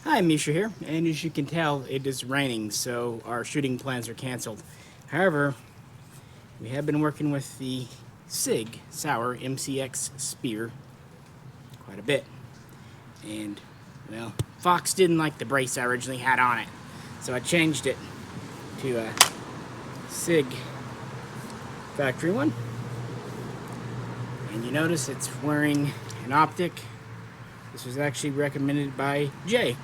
Hi, Misha here, and as you can tell, it is raining, so our shooting plans are canceled. However, we have been working with the SIG-Sauer MCX Spear quite a bit, and, well, Fox didn't like the brace I originally had on it, so I changed it to a SIG factory one, and you notice it's wearing an optic. This was actually recommended by Jay,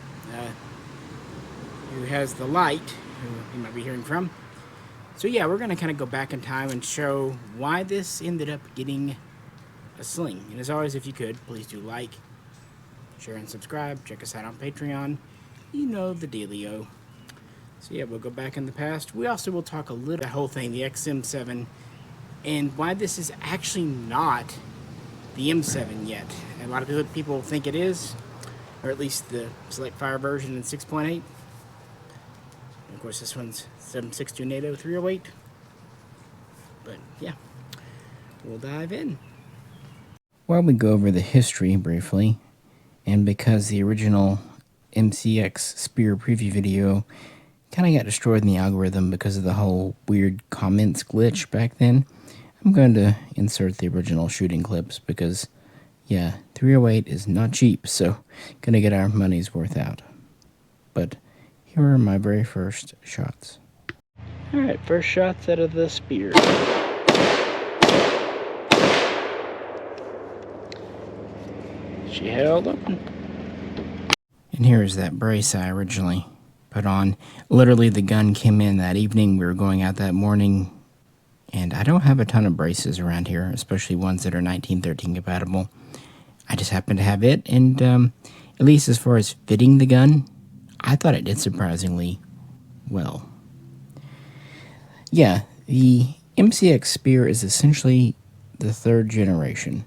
who has the light, who you might be hearing from. So yeah, we're going to kind of go back in time and show why this ended up getting a sling. And as always, if you could, please do like, share, and subscribe. Check us out on Patreon. You know the dealio. So yeah, we'll go back in the past. We also will talk a little about the whole thing, the XM7, and why this is actually not the M7 yet. And a lot of people think it is, or at least the Select Fire version in 6.8. Of course, this one's 7.62 NATO 308. But yeah, we'll dive in. While we go over the history briefly, and because the original MCX Spear preview video kind of got destroyed in the algorithm because of the whole weird comments glitch back then, I'm going to insert the original shooting clips because, yeah, 308 is not cheap, so gonna get our money's worth out. But here are my very first shots. Alright, first shots out of the Spear. She held open. And here is that brace I originally put on. Literally, the gun came in that evening. We were going out that morning, and I don't have a ton of braces around here, especially ones that are 1913 compatible. I just happened to have it, and at least as far as fitting the gun, I thought it did surprisingly well. Yeah, the MCX Spear is essentially the third generation.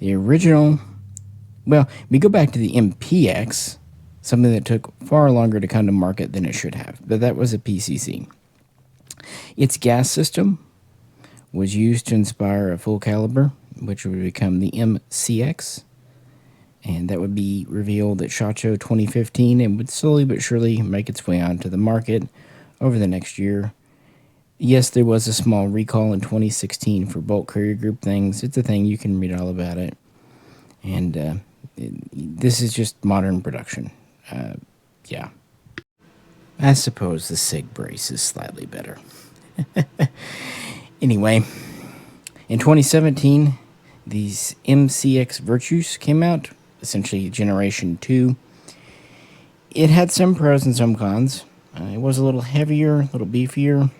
The original, well, we go back to the MPX, something that took far longer to come to market than it should have, but that was a PCC. Its gas system was used to inspire a full caliber, which would become the MCX, and that would be revealed at SHOT Show 2015 and would slowly but surely make its way onto the market over the next year. Yes, there was a small recall in 2016 for bulk courier group things. It's a thing, you can read all about it. And this is just modern production. Yeah. I suppose the SIG brace is slightly better. Anyway, in 2017, these MCX Virtues came out, essentially Generation 2. It had some pros and some cons. It was a little heavier, a little beefier.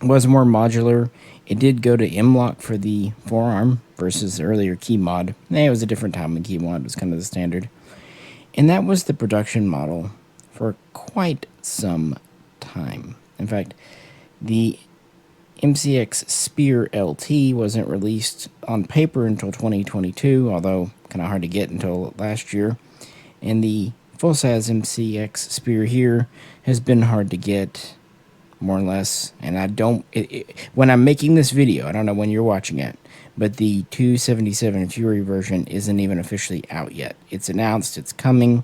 It was more modular. It did go to M-Lock for the forearm versus the earlier key mod. It was a different time when key mod was kind of the standard. And that was the production model for quite some time. In fact, the MCX Spear LT wasn't released on paper until 2022, although kind of hard to get until last year. And the full-size MCX Spear here has been hard to get, more or less. And I don't, when I'm making this video, I don't know when you're watching it, but the 277 Fury version isn't even officially out yet. It's announced, it's coming,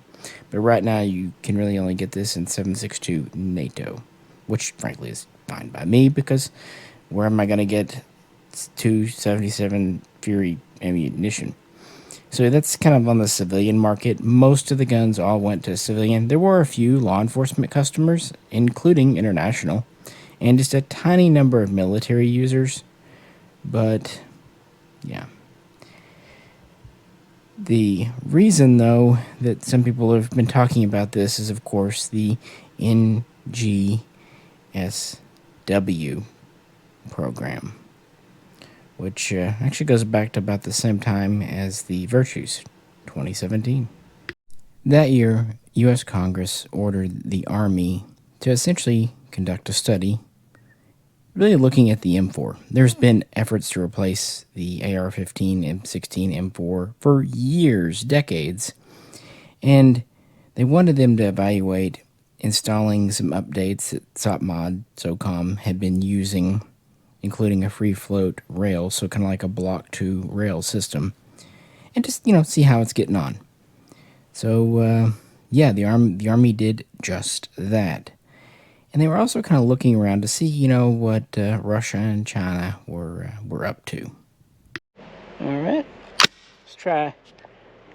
but right now you can really only get this in 7.62 NATO, which frankly is fine by me, because where am I going to get 277 Fury ammunition? So that's kind of on the civilian market. Most of the guns all went to civilian. There were a few law enforcement customers, including international, and just a tiny number of military users. But, yeah. The reason, though, that some people have been talking about this is, of course, the NGSW program, which actually goes back to about the same time as the Virtues, 2017. That year, U.S. Congress ordered the Army to essentially conduct a study really looking at the M4. There's been efforts to replace the AR-15, M16, M4 for years, decades, and they wanted them to evaluate installing some updates that SOCOM had been using, including a free float rail, so kind of like a block 2 rail system, and just, see how it's getting on. So, yeah, the army did just that. And they were also kind of looking around to see, what Russia and China were up to. All right, let's try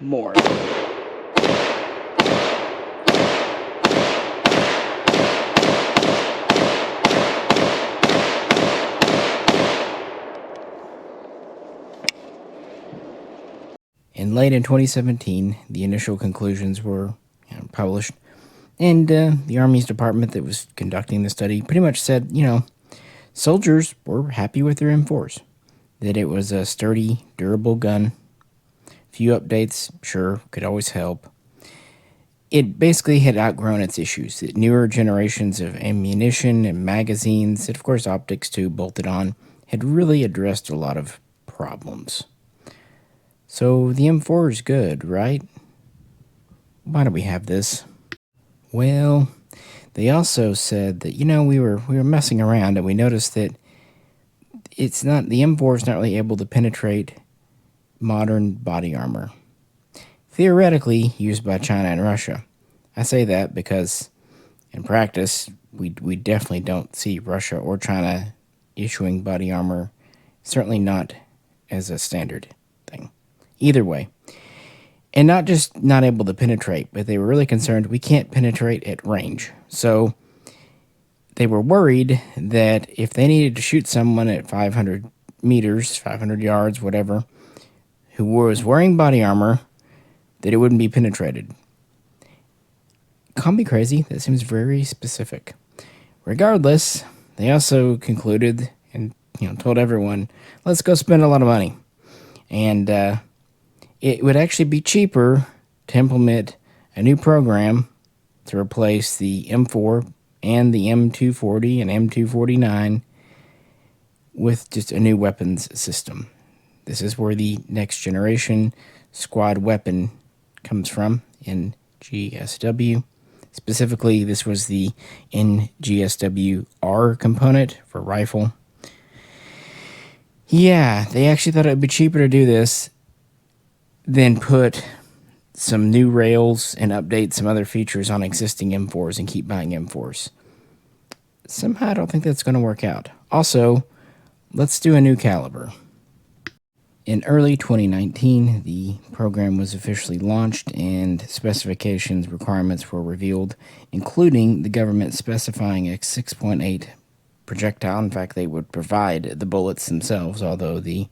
more. And late in 2017, the initial conclusions were published. And the Army's department that was conducting the study pretty much said, soldiers were happy with their M4s, that it was a sturdy, durable gun. Few updates, sure, could always help. It basically had outgrown its issues. That newer generations of ammunition and magazines, and of course optics too, bolted on, had really addressed a lot of problems. So the M4 is good, right? Why do we have this? Well, they also said that, we were messing around and we noticed that the M4 is not really able to penetrate modern body armor, theoretically used by China and Russia. I say that because in practice, we definitely don't see Russia or China issuing body armor, certainly not as a standard thing. Either way. And not just not able to penetrate, but they were really concerned we can't penetrate at range. So they were worried that if they needed to shoot someone at 500 meters, 500 yards, whatever, who was wearing body armor, that it wouldn't be penetrated. Call me crazy, that seems very specific. Regardless, they also concluded and told everyone, let's go spend a lot of money. And it would actually be cheaper to implement a new program to replace the M4 and the M240 and M249 with just a new weapons system. This is where the next generation squad weapon comes from, NGSW. Specifically, this was the NGSW R component for rifle. Yeah, they actually thought it would be cheaper to do this than put some new rails and update some other features on existing M4s and keep buying M4s. Somehow I don't think that's going to work out. Also, let's do a new caliber. In early 2019, the program was officially launched and specifications requirements were revealed, including the government specifying a 6.8 projectile. In fact, they would provide the bullets themselves, although the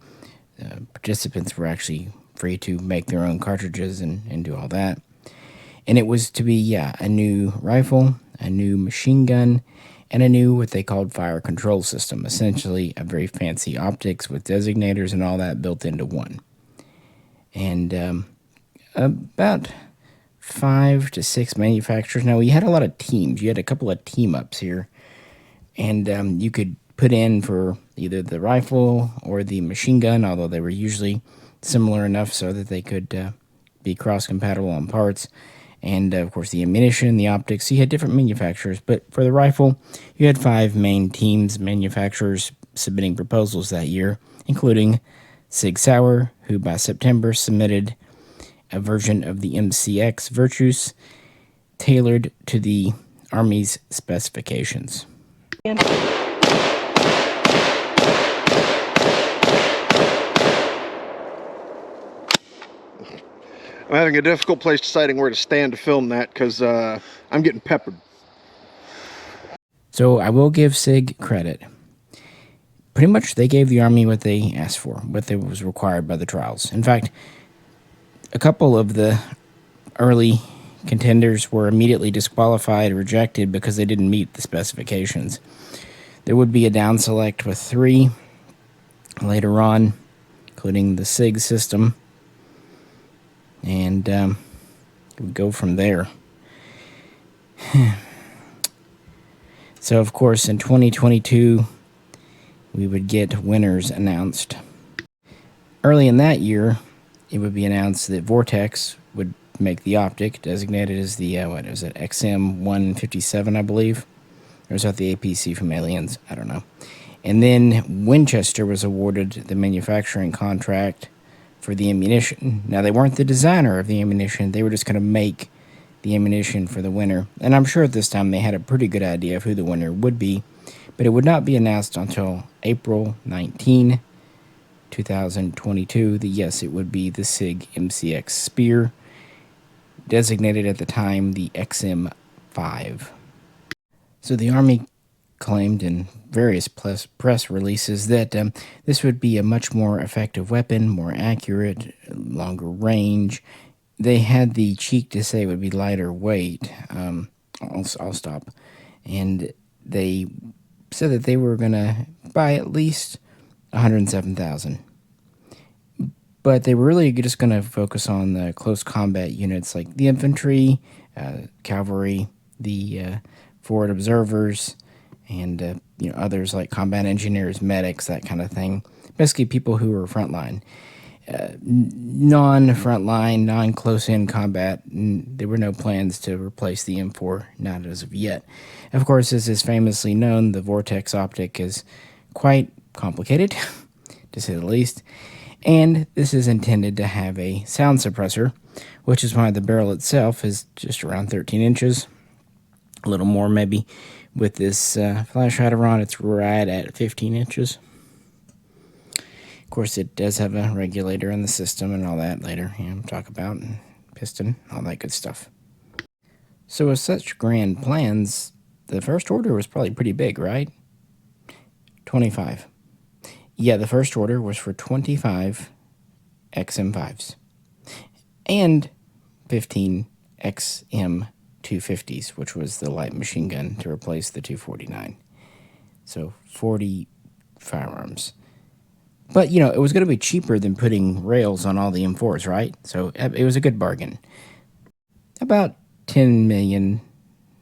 participants were actually free to make their own cartridges and do all that. And it was to be, a new rifle, a new machine gun, and a new what they called fire control system, essentially a very fancy optics with designators and all that built into one. And about 5 to 6 manufacturers. Now, you had a lot of teams. You had a couple of team-ups here. And you could put in for either the rifle or the machine gun, although they were usually similar enough so that they could be cross-compatible on parts. And, of course, the ammunition, the optics. You had different manufacturers. But for the rifle, you had 5 main teams, manufacturers submitting proposals that year, including SIG-Sauer, who by September submitted a version of the MCX Virtus tailored to the Army's specifications. I'm having a difficult place deciding where to stand to film that because I'm getting peppered. So I will give SIG credit. Pretty much they gave the Army what they asked for, what was required by the trials. In fact, a couple of the early contenders were immediately disqualified or rejected because they didn't meet the specifications. There would be a down select with 3 later on, including the SIG system. And we go from there. So, of course, in 2022, we would get winners announced. Early in that year, it would be announced that Vortex would make the optic, designated as the, XM7 I believe? Or was that the APC from Aliens? I don't know. And then Winchester was awarded the manufacturing contract for the ammunition. Now, they weren't the designer of the ammunition. They were just going to make the ammunition for the winner. And I'm sure at this time they had a pretty good idea of who the winner would be, but it would not be announced until April 19, 2022. Yes, it would be the SIG MCX Spear, designated at the time the XM5. So the Army claimed in various press releases that this would be a much more effective weapon, more accurate, longer range. They had the cheek to say it would be lighter weight. I'll stop. And they said that they were going to buy at least 107,000. But they were really just going to focus on the close combat units like the infantry, cavalry, the forward observers, and others like combat engineers, medics, that kind of thing. Basically, people who were frontline, non-frontline, non-close-in combat. There were no plans to replace the M4, not as of yet. Of course, as is famously known, the Vortex optic is quite complicated, to say the least. And this is intended to have a sound suppressor, which is why the barrel itself is just around 13 inches, a little more maybe. With this flash hider on, it's right at 15 inches. Of course, it does have a regulator in the system and all that later. We'll talk about, and piston, all that good stuff. So with such grand plans, the first order was probably pretty big, right? 25. Yeah, the first order was for 25 XM5s and 15 XM250s, which was the light machine gun to replace the 249. So 40 firearms. But, it was going to be cheaper than putting rails on all the M4s, right? So it was a good bargain. About $10 million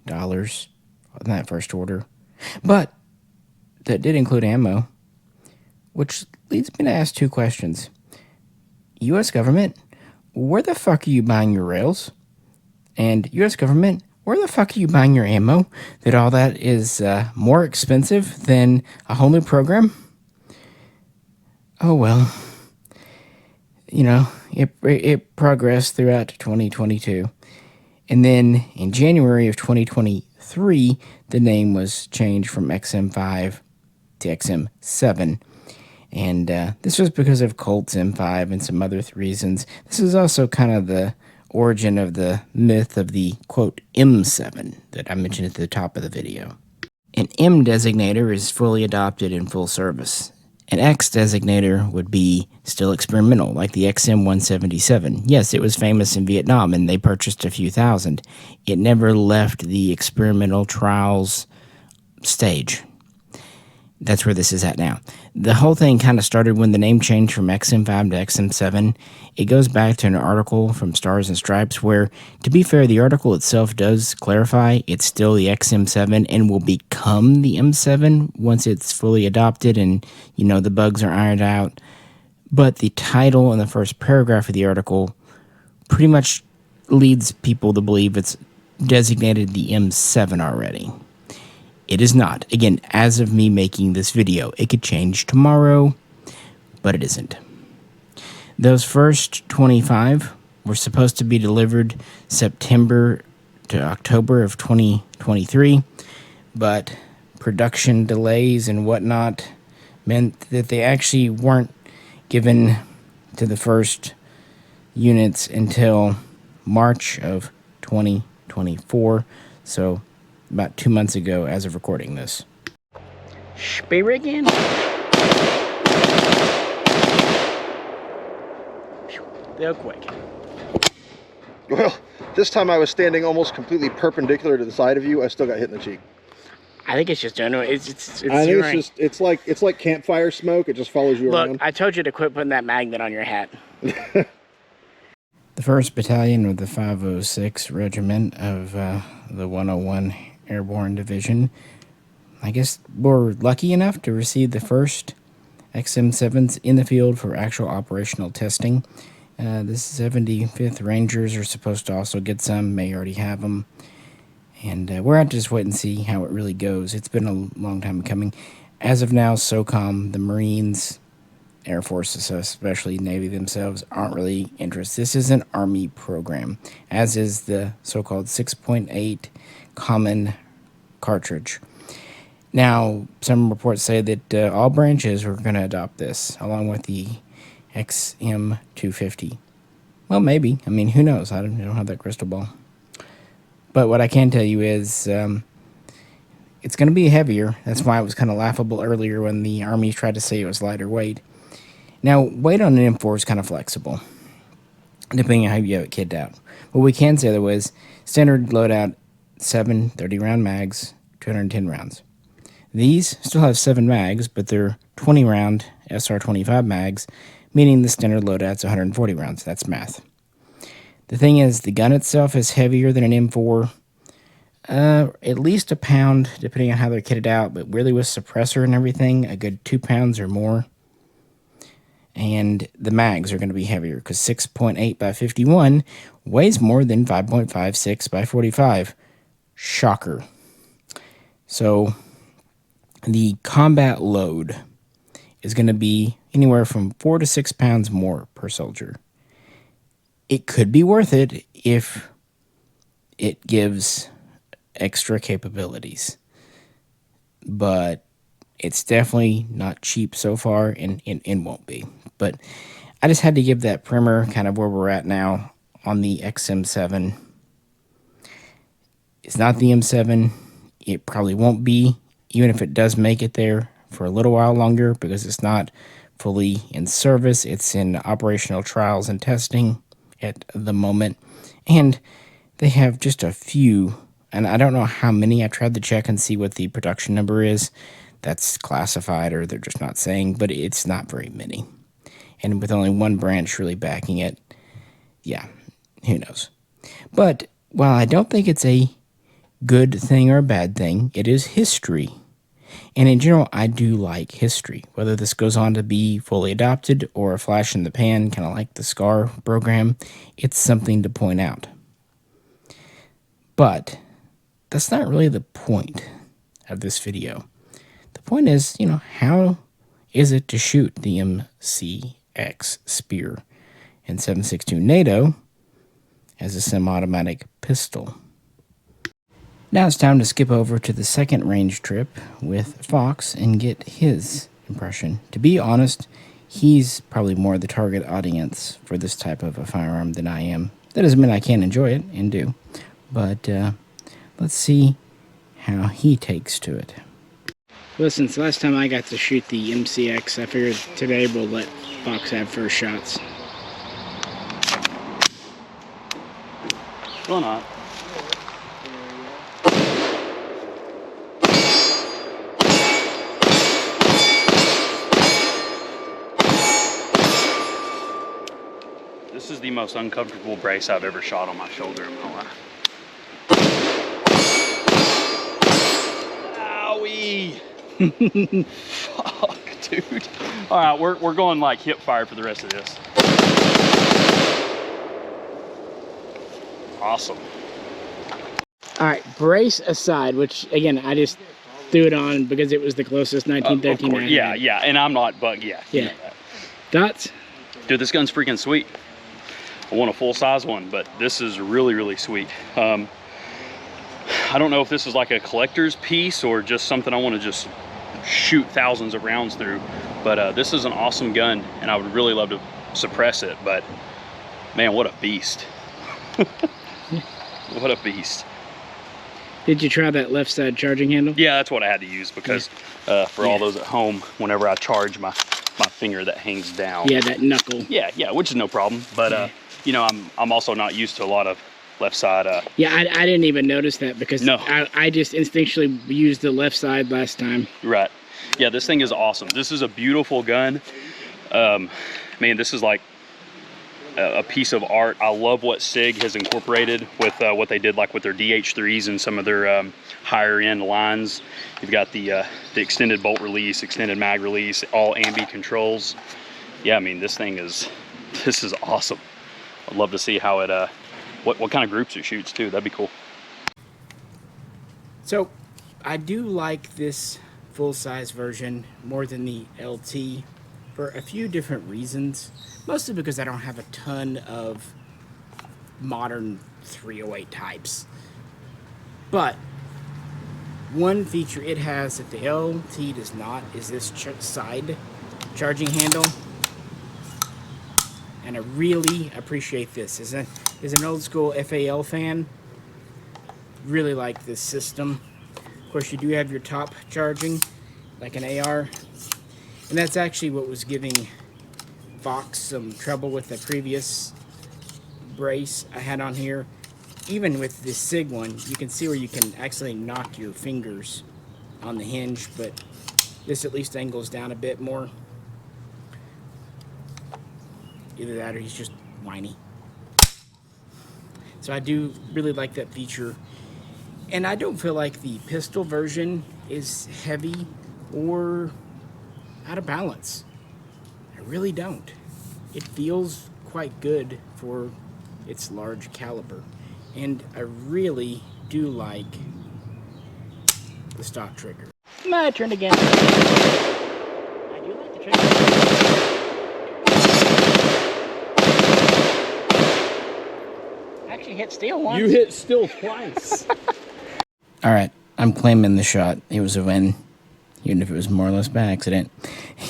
on that first order. But that did include ammo, which leads me to ask two questions. U.S. government, where the fuck are you buying your rails? And U.S. government, where the fuck are you buying your ammo? That all that is more expensive than a whole new program? Oh, well. It progressed throughout 2022. And then in January of 2023, the name was changed from XM5 to XM7. And this was because of Colt's M5 and some other reasons. This is also kind of the origin of the myth of the, quote, M7 that I mentioned at the top of the video. An M designator is fully adopted in full service. An X designator would be still experimental, like the XM177. Yes, it was famous in Vietnam, and they purchased a few thousand. It never left the experimental trials stage. That's where this is at now. The whole thing kind of started when the name changed from XM5 to XM7. It goes back to an article from Stars and Stripes where, to be fair, the article itself does clarify it's still the XM7 and will become the M7 once it's fully adopted and, the bugs are ironed out. But the title and the first paragraph of the article pretty much leads people to believe it's designated the M7 already. It is not. Again, as of me making this video, it could change tomorrow, but it isn't. Those first 25 were supposed to be delivered September to October of 2023, but production delays and whatnot meant that they actually weren't given to the first units until March of 2024, so about 2 months ago as of recording this. Spear again. Real quick. Well, this time I was standing almost completely perpendicular to the side of you. I still got hit in the cheek. I think it's just general. It's I think it's like campfire smoke. It just follows you around. Look, I told you to quit putting that magnet on your hat. The 1st Battalion of the 506 Regiment of the 101 Airborne Division, I guess, were lucky enough to receive the first XM7s in the field for actual operational testing. The 75th Rangers are supposed to also get some, may already have them. And we're out to just wait and see how it really goes. It's been a long time coming. As of now, SOCOM, the Marines, Air Force, especially Navy themselves, aren't really interested. This is an Army program, as is the so-called 6.8 common cartridge. Now, some reports say that all branches are going to adopt this, along with the XM250. Well, maybe. I mean, who knows? I don't have that crystal ball. But what I can tell you is it's going to be heavier. That's why it was kind of laughable earlier when the Army tried to say it was lighter weight. Now, weight on an M4 is kind of flexible, depending on how you have it kitted out. What we can say, though, is standard loadout, 7 30-round mags, 210 rounds. These still have 7 mags, but they're 20-round SR25 mags, meaning the standard loadout's 140 rounds. That's math. The thing is, the gun itself is heavier than an M4, at least a pound, depending on how they're kitted out, but really with suppressor and everything, a good 2 pounds or more. And the mags are going to be heavier, because 6.8 by 51 weighs more than 5.56 by 45. Shocker. So the combat load is going to be anywhere from 4 to 6 pounds more per soldier. It could be worth it if it gives extra capabilities, but it's definitely not cheap so far, and won't be. But I just had to give that primer, kind of where we're at now on the XM7. It's not the M7. It probably won't be, even if it does make it there, for a little while longer, because it's not fully in service. It's in operational trials and testing at the moment. And they have just a few, and I don't know how many. I tried to check and see what the production number is. That's classified, or they're just not saying, but it's not very many. And with only one branch really backing it, yeah, who knows. But while I don't think it's a good thing or a bad thing, it is history. And in general, I do like history. Whether this goes on to be fully adopted or a flash in the pan, kind of like the SCAR program, it's something to point out. But that's not really the point of this video. The point is, how is it to shoot the MCX Spear in 7.62 NATO as a semi-automatic pistol? Now it's time to skip over to the second range trip with Fox and get his impression. To be honest, he's probably more the target audience for this type of a firearm than I am. That doesn't mean I can't enjoy it, and do. But let's see how he takes to it. Well, since last time I got to shoot the MCX, I figured today we'll let Fox have first shots. Why not? This is the most uncomfortable brace I've ever shot on my shoulder in my life. Owie! Fuck, dude. All right, we're going like hip fire for the rest of this. Awesome. All right, brace aside, which again I just threw it on because it was the closest 1913 I had. Yeah, and I'm not bug. Yeah. Thoughts? Dude, this gun's freaking sweet. I want a full-size one, but this is really, really sweet. I don't know if this is like a collector's piece or just something I want to just shoot thousands of rounds through, but this is an awesome gun, and I would really love to suppress it, but man, what a beast. What a beast. Did you try that left side charging handle? Yeah, that's what I had to use, because for all those at home, whenever I charge my finger that hangs down. Yeah, that knuckle. Yeah, which is no problem, but you know, I'm also not used to a lot of left side. Yeah, I didn't even notice that, because no. I just instinctually used the left side last time. Right. Yeah, this thing is awesome. This is a beautiful gun. Man, this is like a piece of art. I love what SIG has incorporated with what they did, like with their DH3s and some of their higher end lines. You've got the extended bolt release, extended mag release, all ambi controls. Yeah, I mean, this is awesome. I'd love to see how it what kind of groups it shoots too. That'd be cool. So I do like this full-size version more than the LT. for a few different reasons. Mostly because I don't have a ton of modern 308 types. But one feature it has that the LT does not is this side charging handle. And I really appreciate this. As an old school FAL fan, really like this system. Of course, you do have your top charging, like an AR. And that's actually what was giving Fox some trouble with the previous brace I had on here. Even with this SIG one, you can see where you can actually knock your fingers on the hinge, but this at least angles down a bit more. Either that or he's just whiny. So I do really like that feature. And I don't feel like the pistol version is heavy or out of balance. I really don't. It feels quite good for its large caliber. And I really do like the stock trigger. My turn again. I do like the trigger. Actually hit steel once. You hit steel twice. Alright, I'm claiming the shot. It was a win, even if it was more or less by accident.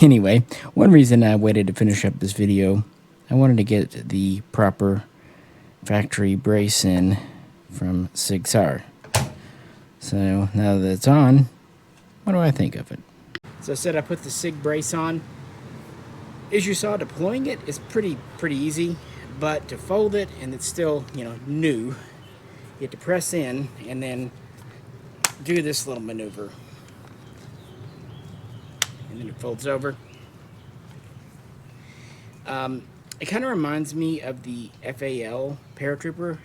Anyway, one reason I waited to finish up this video, I wanted to get the proper factory brace in from SIG-Sauer. So now that it's on, what do I think of it? So I said I put the SIG brace on. As you saw, deploying it is pretty easy, but to fold it, and it's still, new, you have to press in and then do this little maneuver. And then it folds over. It kind of reminds me of the FAL paratrooper,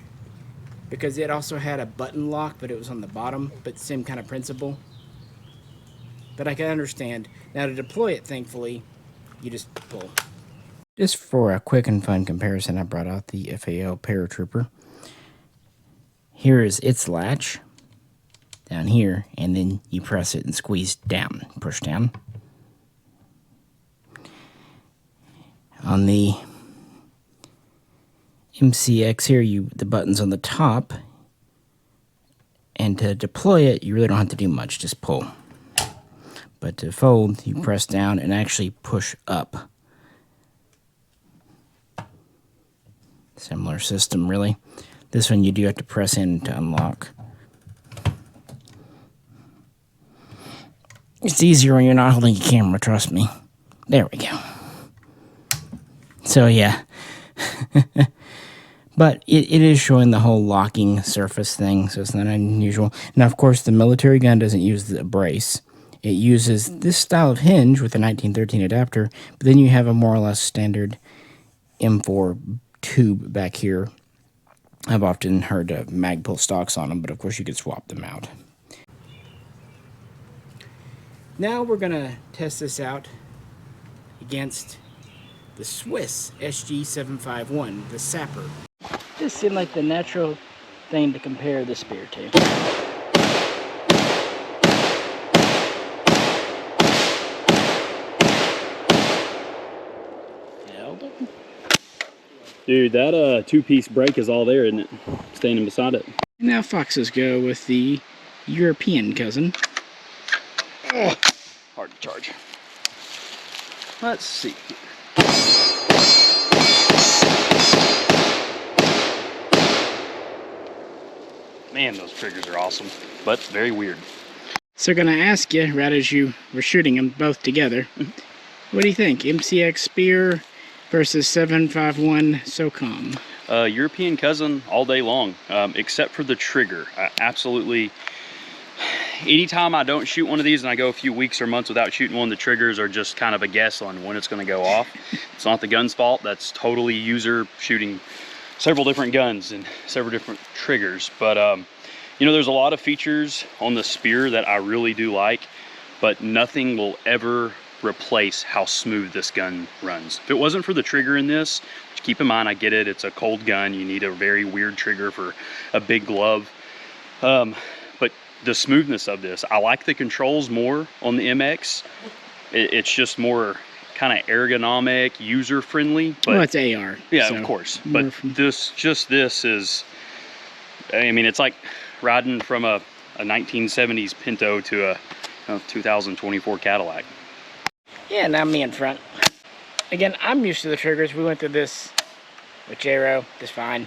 because it also had a button lock, but it was on the bottom, but same kind of principle. But I can understand. Now to deploy it, thankfully, you just pull. Just for a quick and fun comparison, I brought out the FAL paratrooper. Here is its latch, down here, and then you press it and squeeze down, push down. On the MCX here, the button's on the top, and to deploy it, you really don't have to do much, just pull. But to fold, you press down and actually push up. Similar system, really. This one you do have to press in to unlock. It's easier when you're not holding a camera, trust me. There we go. So yeah. But it is showing the whole locking surface thing, so it's not unusual. Now, of course, the military gun doesn't use the brace. It uses this style of hinge with a 1913 adapter, but then you have a more or less standard M4 tube back here. I've often heard Magpul stocks on them, but of course you could swap them out. Now we're going to test this out against the Swiss SG751, the SAPR. This seemed like the natural thing to compare the spear to. Dude, that two-piece brake is all there, isn't it? Standing beside it. Now Foxes go with the European cousin. Ugh, hard to charge. Let's see. Man, those triggers are awesome, but very weird. So gonna ask you, right as you were shooting them both together, what do you think? MCX Spear versus 751 SOCOM? European cousin all day long, except for the trigger. I absolutely, anytime I don't shoot one of these and I go a few weeks or months without shooting one, the triggers are just kind of a guess on when it's going to go off. It's not the gun's fault. That's totally user shooting several different guns and several different triggers. But you know, there's a lot of features on the Spear that I really do like, but nothing will ever replace how smooth this gun runs. If it wasn't for the trigger in this, which keep in mind, I get it, it's a cold gun, you need a very weird trigger for a big glove, but the smoothness of this, I like the controls more on the MX. It's just more kind of ergonomic, user-friendly. But well, it's AR. yeah, so of course. But this is, I mean, it's like riding from a 1970s Pinto to a 2024 Cadillac. Yeah, now me in front. Again, I'm used to the triggers. We went through this with J-Ro, just fine.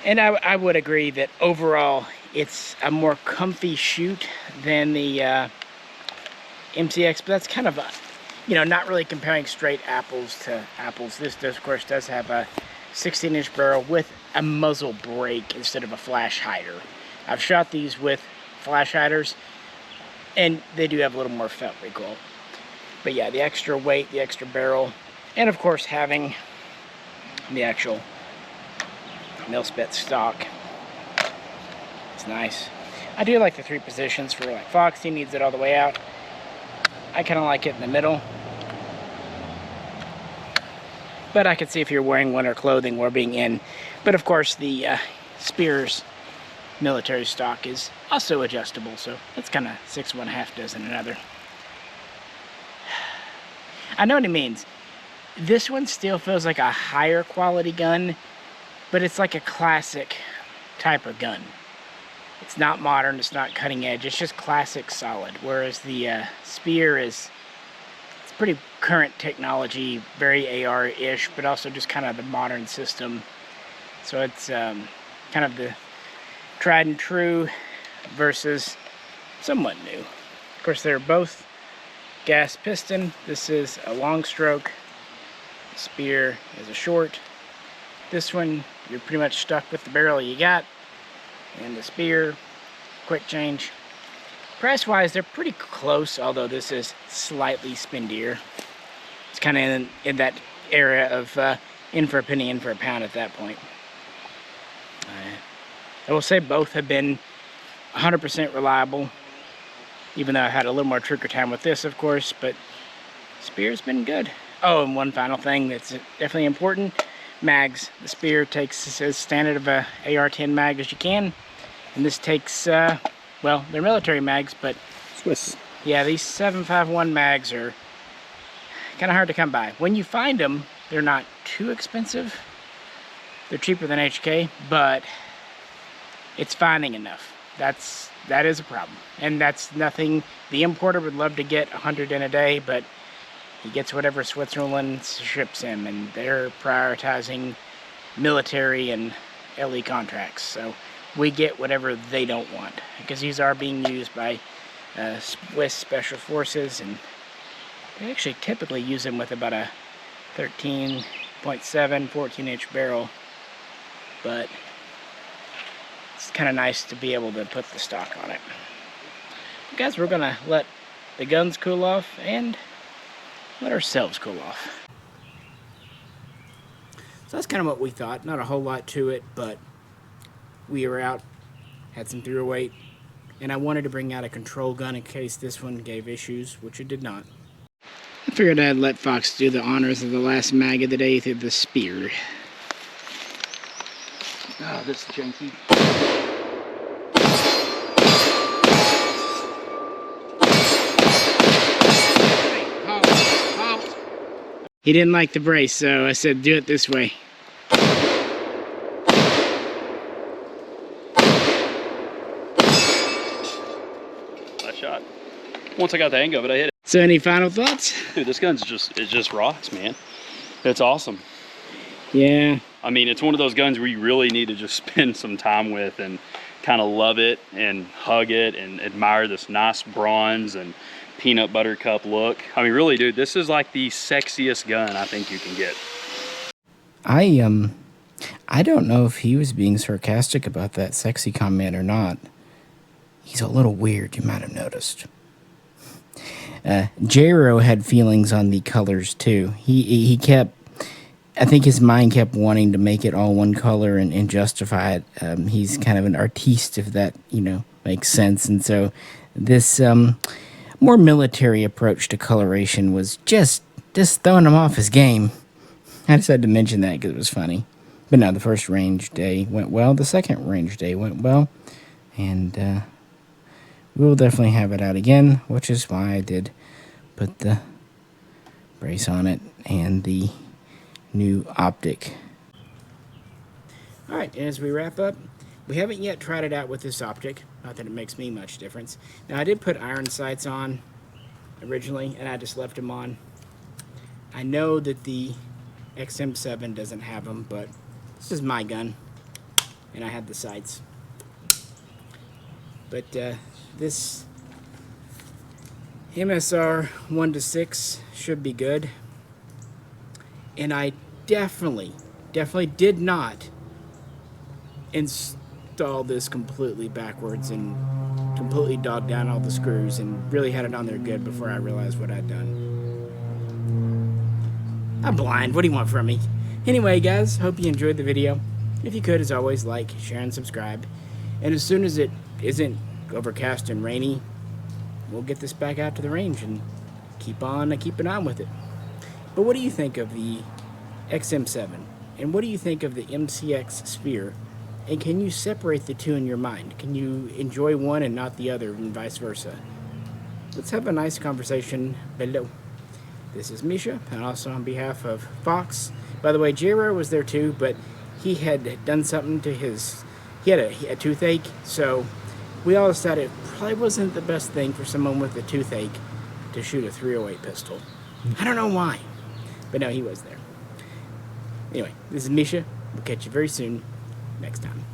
And I would agree that overall, it's a more comfy shoot than the MCX, but that's kind of a, you know, not really comparing straight apples to apples. This, of course, does have a 16-inch barrel with a muzzle brake instead of a flash hider. I've shot these with flash hiders, and they do have a little more felt recoil. But yeah, the extra weight, the extra barrel, and of course having the actual mil-spec stock. It's nice. I do like the 3 positions for like Fox. He needs it all the way out. I kind of like it in the middle. But I could see if you're wearing winter clothing or being in. But of course the Spear's military stock is also adjustable. So that's kind of 6 1/2 dozen another. I know what he means. This one still feels like a higher quality gun, but it's like a classic type of gun. It's not modern, it's not cutting edge, it's just classic solid. Whereas the Spear it's pretty current technology, very AR-ish, but also just kind of the modern system. So it's kind of the tried and true versus somewhat new. Of course, they're both gas piston. This is a long stroke. The Spear is a short. This one, you're pretty much stuck with the barrel you got. And the Spear, quick change. Price-wise, they're pretty close, although this is slightly spendier. It's kind of in that area of in for a penny, in for a pound at that point. I will say both have been 100% reliable, even though I had a little more trigger time with this, of course, but Spear's been good. Oh, and one final thing that's definitely important, mags. The Spear takes as standard of a AR-10 mag as you can, and this takes, well, they're military mags, but Swiss. yeah, these 7.51 mags are kind of hard to come by. When you find them, they're not too expensive. They're cheaper than HK, but it's finding enough. That is a problem, and that's nothing. The importer would love to get 100 in a day, but he gets whatever Switzerland ships him, and they're prioritizing military and LE contracts. So we get whatever they don't want, because these are being used by Swiss Special Forces, and they actually typically use them with about a 13.7, 14-inch barrel, but it's kind of nice to be able to put the stock on it. But guys, we're gonna let the guns cool off and let ourselves cool off. So that's kind of what we thought. Not a whole lot to it, but we were out, had some through weight, and I wanted to bring out a control gun in case this one gave issues, which it did not. I figured I'd let Fox do the honors of the last mag of the day through the Spear. Oh, this is janky. He didn't like the brace, so I said do it this way. Nice shot. Once I got the hang of it, I hit it. So any final thoughts? Dude, this gun's it just rocks, man. It's awesome. Yeah. I mean, it's one of those guns where you really need to just spend some time with and kind of love it and hug it and admire this nice bronze and peanut butter cup look. I mean, really, dude, this is like the sexiest gun I think you can get. I don't know if he was being sarcastic about that sexy comment or not. He's a little weird, you might have noticed. J-Ro had feelings on the colors too. He kept, I think his mind kept wanting to make it all one color and justify it. He's kind of an artiste, if that, makes sense. And so this more military approach to coloration was just throwing him off his game. I just had to mention that because it was funny. But no, the first range day went well. The second range day went well. And we'll definitely have it out again, which is why I did put the brace on it and the new optic. Alright, and as we wrap up, we haven't yet tried it out with this optic. Not that it makes me much difference. Now, I did put iron sights on originally, and I just left them on. I know that the XM7 doesn't have them, but this is my gun, and I had the sights. But this MSR 1-6 should be good. And I definitely did not install this completely backwards and completely dogged down all the screws and really had it on there good before I realized what I'd done. I'm blind. What do you want from me? Anyway, guys, hope you enjoyed the video. If you could, as always, like, share, and subscribe. And as soon as it isn't overcast and rainy, we'll get this back out to the range and keep on with it. But what do you think of the XM7? And what do you think of the MCX Sphere? And can you separate the two in your mind? Can you enjoy one and not the other, and vice versa? Let's have a nice conversation below. This is Misha, and also on behalf of Fox. By the way, J-Rare was there too, but he had done something to his... He had a toothache, so we all decided it probably wasn't the best thing for someone with a toothache to shoot a .308 pistol. I don't know why, but no, he was there. Anyway, this is Misha. We'll catch you very soon next time.